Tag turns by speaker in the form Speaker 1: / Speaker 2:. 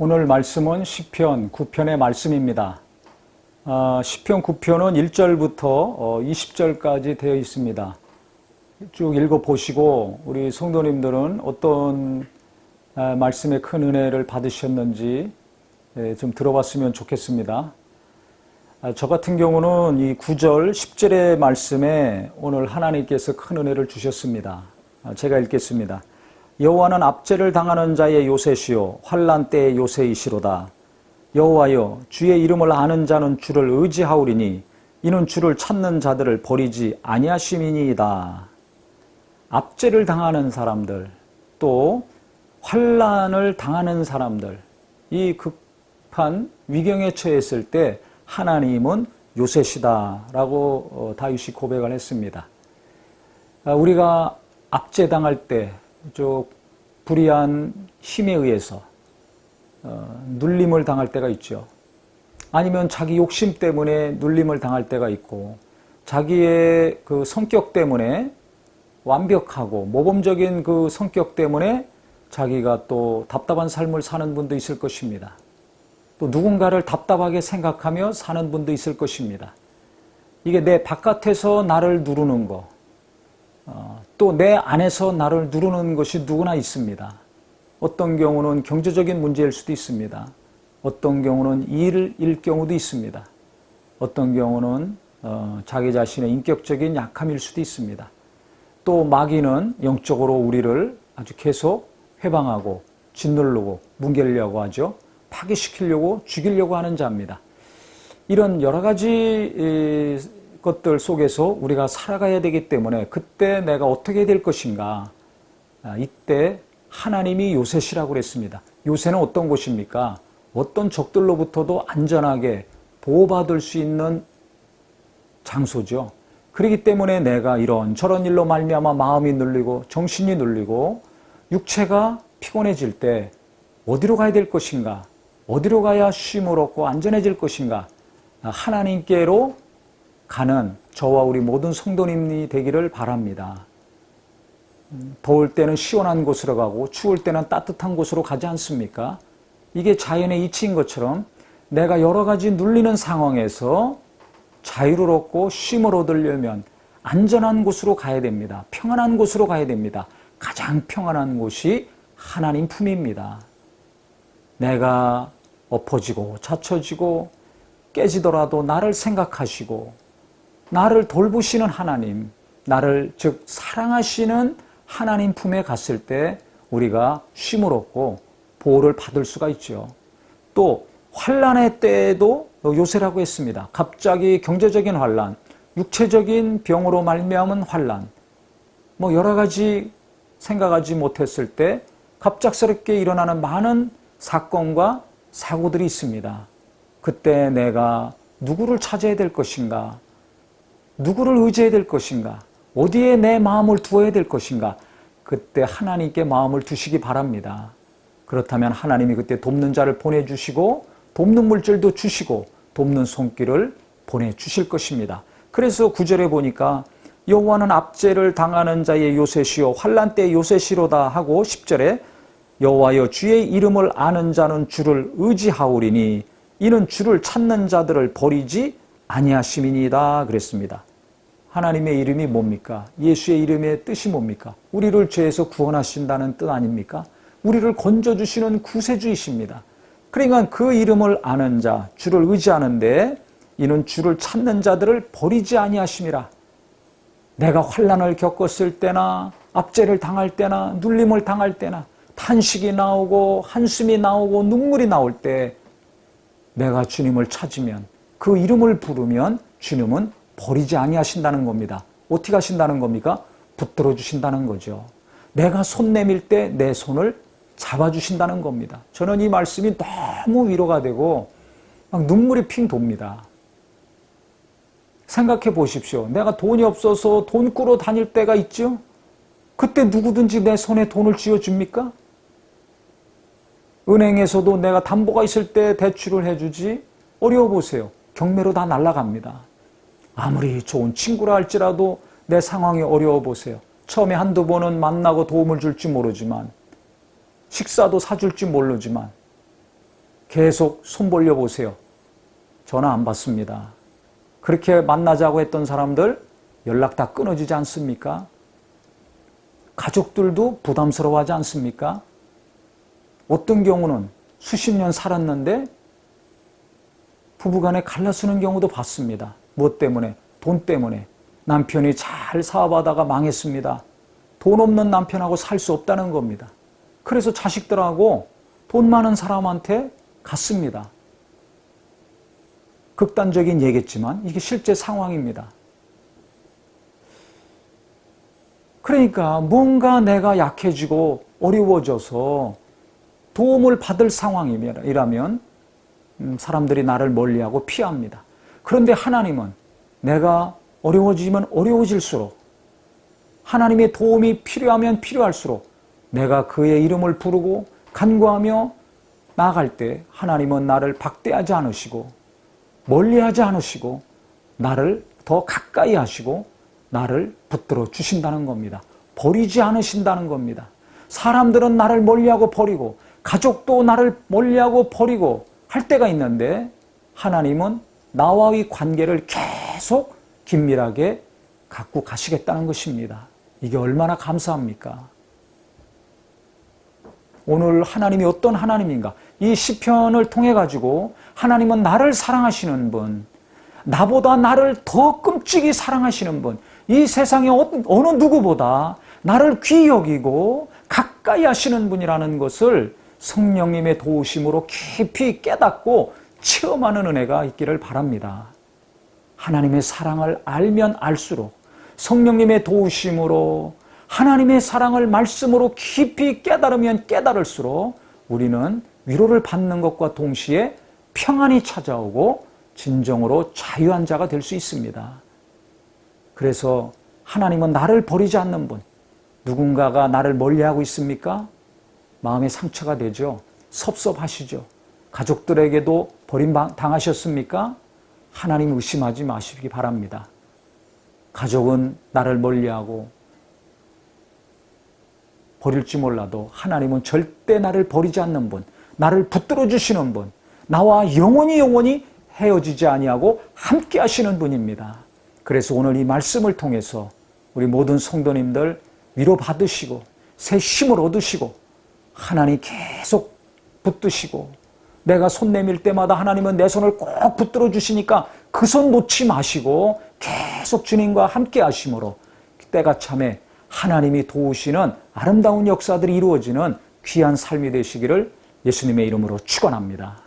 Speaker 1: 오늘 말씀은 시편 9편의 말씀입니다. 시편 9편은 1절부터 20절까지 되어 있습니다. 쭉 읽어보시고 우리 성도님들은 어떤 말씀의 큰 은혜를 받으셨는지 좀 들어봤으면 좋겠습니다. 저 같은 경우는 이 9절, 10절의 말씀에 오늘 하나님께서 큰 은혜를 주셨습니다. 제가 읽겠습니다. 여호와는 압제를 당하는 자의 요새시요 환난 때의 요새이시로다. 여호와여, 주의 이름을 아는 자는 주를 의지하오리니 이는 주를 찾는 자들을 버리지 아니하심이니이다. 압제를 당하는 사람들, 또 환난을 당하는 사람들, 이 급한 위경에 처했을 때 하나님은 요새시다라고 다윗이 고백을 했습니다. 우리가 압제당할 때 불의한 힘에 의해서 눌림을 당할 때가 있죠. 아니면 자기 욕심 때문에 눌림을 당할 때가 있고, 자기의 그 성격 때문에 완벽하고 모범적인 그 성격 때문에 자기가 또 답답한 삶을 사는 분도 있을 것입니다. 또 누군가를 답답하게 생각하며 사는 분도 있을 것입니다. 이게 내 바깥에서 나를 누르는 거, 또 내 안에서 나를 누르는 것이 누구나 있습니다. 어떤 경우는 경제적인 문제일 수도 있습니다. 어떤 경우는 일일 경우도 있습니다. 어떤 경우는 자기 자신의 인격적인 약함일 수도 있습니다. 또 마귀는 영적으로 우리를 아주 계속 회방하고 짓누르고 뭉개려고 하죠. 파괴시키려고 죽이려고 하는 자입니다. 이런 여러 가지 것들 속에서 우리가 살아가야 되기 때문에 그때 내가 어떻게 될 것인가, 이때 하나님이 요새시라고 그랬습니다. 요새는 어떤 곳입니까? 어떤 적들로부터도 안전하게 보호받을 수 있는 장소죠. 그렇기 때문에 내가 이런 저런 일로 말미암아 마음이 눌리고 정신이 눌리고 육체가 피곤해질 때 어디로 가야 될 것인가, 어디로 가야 쉼을 얻고 안전해질 것인가, 하나님께로 가는 저와 우리 모든 성도님이 되기를 바랍니다. 더울 때는 시원한 곳으로 가고 추울 때는 따뜻한 곳으로 가지 않습니까? 이게 자연의 이치인 것처럼 내가 여러 가지 눌리는 상황에서 자유를 얻고 쉼을 얻으려면 안전한 곳으로 가야 됩니다. 평안한 곳으로 가야 됩니다. 가장 평안한 곳이 하나님 품입니다. 내가 엎어지고 자처지고 깨지더라도 나를 생각하시고 나를 돌보시는 하나님, 나를 즉 사랑하시는 하나님 품에 갔을 때 우리가 쉼을 얻고 보호를 받을 수가 있죠. 또 환난의 때에도 요새라고 했습니다. 갑자기 경제적인 환난, 육체적인 병으로 말미암은 환난, 여러 가지 생각하지 못했을 때 갑작스럽게 일어나는 많은 사건과 사고들이 있습니다. 그때 내가 누구를 찾아야 될 것인가, 누구를 의지해야 될 것인가, 어디에 내 마음을 두어야 될 것인가, 그때 하나님께 마음을 두시기 바랍니다. 그렇다면 하나님이 그때 돕는 자를 보내주시고 돕는 물질도 주시고 돕는 손길을 보내주실 것입니다. 그래서 9절에 보니까 여호와는 압제를 당하는 자의 요새시요 환난 때의 요새시로다 하고 10절에 여호와여, 주의 이름을 아는 자는 주를 의지하오리니 이는 주를 찾는 자들을 버리지 아니하심이니이다 그랬습니다. 하나님의 이름이 뭡니까? 예수의 이름의 뜻이 뭡니까? 우리를 죄에서 구원하신다는 뜻 아닙니까? 우리를 건져주시는 구세주이십니다. 그러니까 그 이름을 아는 자, 주를 의지하는데 이는 주를 찾는 자들을 버리지 아니하심이라. 내가 환난을 겪었을 때나 압제를 당할 때나 눌림을 당할 때나 탄식이 나오고 한숨이 나오고 눈물이 나올 때 내가 주님을 찾으면, 그 이름을 부르면 주님은 버리지 아니하신다는 겁니다. 어떻게 하신다는 겁니까? 붙들어 주신다는 거죠. 내가 손 내밀 때 내 손을 잡아주신다는 겁니다. 저는 이 말씀이 너무 위로가 되고 막 눈물이 핑 돕니다. 생각해 보십시오. 내가 돈이 없어서 돈 꾸러 다닐 때가 있죠? 그때 누구든지 내 손에 돈을 쥐어줍니까? 은행에서도 내가 담보가 있을 때 대출을 해주지, 어려워 보세요. 경매로 다 날아갑니다. 아무리 좋은 친구라 할지라도 내 상황이 어려워 보세요. 처음에 한두 번은 만나고 도움을 줄지 모르지만, 식사도 사줄지 모르지만 계속 손 벌려보세요. 전화 안 받습니다. 그렇게 만나자고 했던 사람들 연락 다 끊어지지 않습니까? 가족들도 부담스러워하지 않습니까? 어떤 경우는 수십 년 살았는데 부부간에 갈라서는 경우도 봤습니다. 무엇 때문에? 돈 때문에. 남편이 잘 사업하다가 망했습니다. 돈 없는 남편하고 살 수 없다는 겁니다. 그래서 자식들하고 돈 많은 사람한테 갔습니다. 극단적인 얘기겠지만 이게 실제 상황입니다. 그러니까 뭔가 내가 약해지고 어려워져서 도움을 받을 상황이라면 사람들이 나를 멀리하고 피합니다. 그런데 하나님은 내가 어려워지면 어려워질수록 하나님의 도움이 필요하면 필요할수록 내가 그의 이름을 부르고 간구하며 나아갈 때 하나님은 나를 박대하지 않으시고 멀리하지 않으시고 나를 더 가까이 하시고 나를 붙들어 주신다는 겁니다. 버리지 않으신다는 겁니다. 사람들은 나를 멀리하고 버리고 가족도 나를 멀리하고 버리고 할 때가 있는데 하나님은 나와의 관계를 계속 긴밀하게 갖고 가시겠다는 것입니다. 이게 얼마나 감사합니까? 오늘 하나님이 어떤 하나님인가? 이 시편을 통해 가지고 하나님은 나를 사랑하시는 분, 나보다 나를 더 끔찍이 사랑하시는 분, 이 세상의 어느 누구보다 나를 귀히 여기고 가까이 하시는 분이라는 것을 성령님의 도우심으로 깊이 깨닫고 체험하는 은혜가 있기를 바랍니다. 하나님의 사랑을 알면 알수록 성령님의 도우심으로 하나님의 사랑을 말씀으로 깊이 깨달으면 깨달을수록 우리는 위로를 받는 것과 동시에 평안이 찾아오고 진정으로 자유한 자가 될 수 있습니다. 그래서 하나님은 나를 버리지 않는 분, 누군가가 나를 멀리하고 있습니까? 마음에 상처가 되죠. 섭섭하시죠. 가족들에게도 버림당하셨습니까? 하나님 의심하지 마시기 바랍니다. 가족은 나를 멀리하고 버릴지 몰라도 하나님은 절대 나를 버리지 않는 분, 나를 붙들어 주시는 분, 나와 영원히 헤어지지 아니하고 함께 하시는 분입니다. 그래서 오늘 이 말씀을 통해서 우리 모든 성도님들 위로 받으시고 새 힘을 얻으시고 하나님 계속 붙드시고 내가 손 내밀 때마다 하나님은 내 손을 꼭 붙들어 주시니까 그 손 놓지 마시고 계속 주님과 함께 하심으로 때가 참에 하나님이 도우시는 아름다운 역사들이 이루어지는 귀한 삶이 되시기를 예수님의 이름으로 축원합니다.